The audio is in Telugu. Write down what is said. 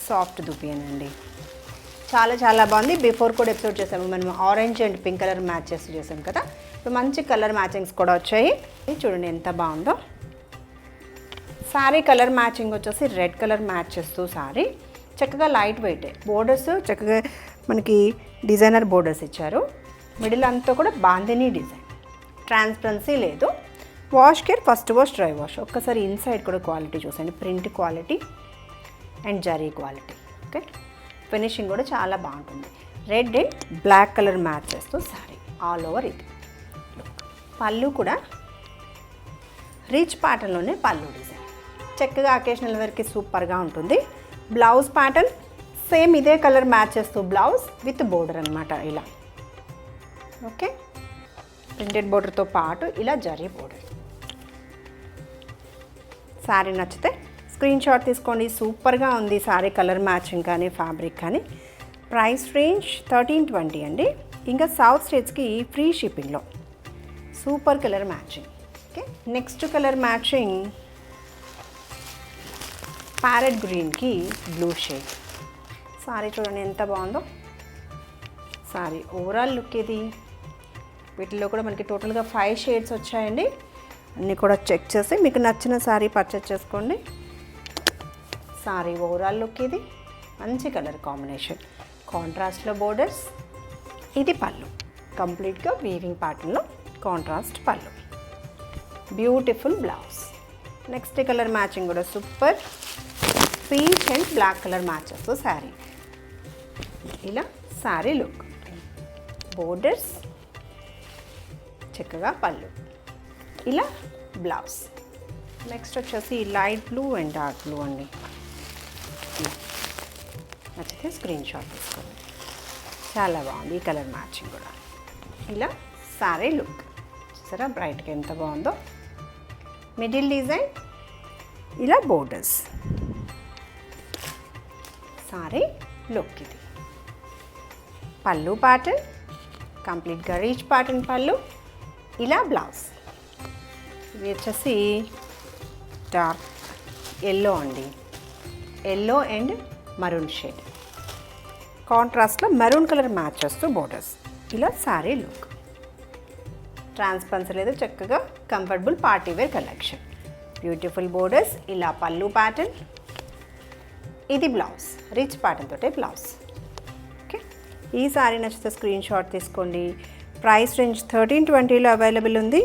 సాఫ్ట్ దుపియనండి. చాలా చాలా బాగుంది. బిఫోర్ కూడా ఎపిసోడ్ చేసాము మనం orange and pink colour match చేసి చేసాం కదా. ఇప్పుడు మంచి కలర్ మ్యాచింగ్స్ కూడా వచ్చాయి. చూడండి ఎంత బాగుందో. శారీ కలర్ మ్యాచింగ్ వచ్చేసి రెడ్ కలర్ మ్యాచ్ చేస్తూ శారీ చక్కగా లైట్ వెయిట్. బోర్డర్స్ చక్కగా మనకి డిజైనర్ బోర్డర్స్ ఇచ్చారు. మిడిల్ అంతా కూడా బాందినీ డిజైన్. ట్రాన్స్పరెన్సీ లేదు. Wash care first wash dry wash. ఒక్కసారి ఇన్సైడ్ కూడా క్వాలిటీ చూసండి. Print quality and zari quality. Okay, finishing కూడా చాలా బాగుంటుంది. Red and black colour match చేస్తూ శారీ ఆల్ ఓవర్ ఇది. పళ్ళు కూడా రిచ్ ప్యాటర్న్లోనే పళ్ళు డిజైన్. చక్కగా అకేషనల్ వేర్కి సూపర్గా ఉంటుంది. బ్లౌజ్ ప్యాటర్న్ సేమ్ ఇదే కలర్ మ్యాచ్ చేస్తూ బ్లౌజ్ విత్ బోర్డర్ అనమాట ఇలా. ఓకే, ప్రింటెడ్ బోర్డర్తో పాటు ఇలా జరీ బోర్డర్. శారీ నచ్చితే స్క్రీన్ షాట్ తీసుకోండి. సూపర్గా ఉంది శారీ కలర్ మ్యాచింగ్ కానీ ఫ్యాబ్రిక్ కానీ. ప్రైస్ రేంజ్ 1320 అండి. ఇంకా సౌత్ స్టేట్స్కి ఫ్రీ షిప్పింగ్లో. Super colour matching. Okay, next colour matching parrot గ్రీన్కి బ్లూ షేడ్. శారీ చూడండి ఎంత బాగుందో. శారీ ఓవరాల్ లుక్ ఇది. వీటిలో కూడా మనకి టోటల్గా 5 షేడ్స్ వచ్చాయండి. అన్నీ కూడా చెక్ చేసి మీకు నచ్చిన శారీ పర్చేస్ చేసుకోండి. శారీ ఓవరాల్ లుక్ ఇది. మంచి కలర్ కాంబినేషన్. కాంట్రాస్ట్లో బోర్డర్స్. ఇది పళ్ళు. కంప్లీట్గా వీవింగ్ ప్యాటర్న్లో contrast pallu. Beautiful blouse. Next colour matching కూడా super. Peach and black colour matches sari. ఇలా శారీ లుక్. బోర్డర్స్ చక్కగా పళ్ళు. ఇలా బ్లౌజ్. నెక్స్ట్ వచ్చేసి light blue and dark blue అండి. నచ్చితే స్క్రీన్ షాట్ తీసుకోండి. చాలా బాగుంది ఈ కలర్ మ్యాచింగ్ కూడా. ఇలా శారీ లుక్ చూసారా బ్రైట్గా ఎంత బాగుందో. మిడిల్ డిజైన్ ఇలా బోర్డర్స్. శారీ లుక్ ఇది. పళ్ళు ప్యాటర్న్ కంప్లీట్గా రీచ్ ప్యాటర్న్ పళ్ళు. ఇలా బ్లౌజ్. ఇది వచ్చేసి డార్క్ ఎల్లో అండి. Yellow and maroon shade. కాంట్రాస్ట్లో మెరూన్ కలర్ మ్యాచ్ చేస్తూ బోర్డర్స్. ఇలా శారీ లుక్. ట్రాన్స్పరెన్సీ లేదు. చక్కగా comfortable party wear collection. Beautiful borders. ఇలా పళ్ళు ప్యాటర్న్. ఇది బ్లౌజ్. రిచ్ ప్యాటర్న్ తోటే బ్లౌజ్. ఓకే, ఈ శారీ నచ్చితే స్క్రీన్ షాట్ తీసుకోండి. ప్రైస్ రేంజ్ 1320లో అవైలబుల్ ఉంది.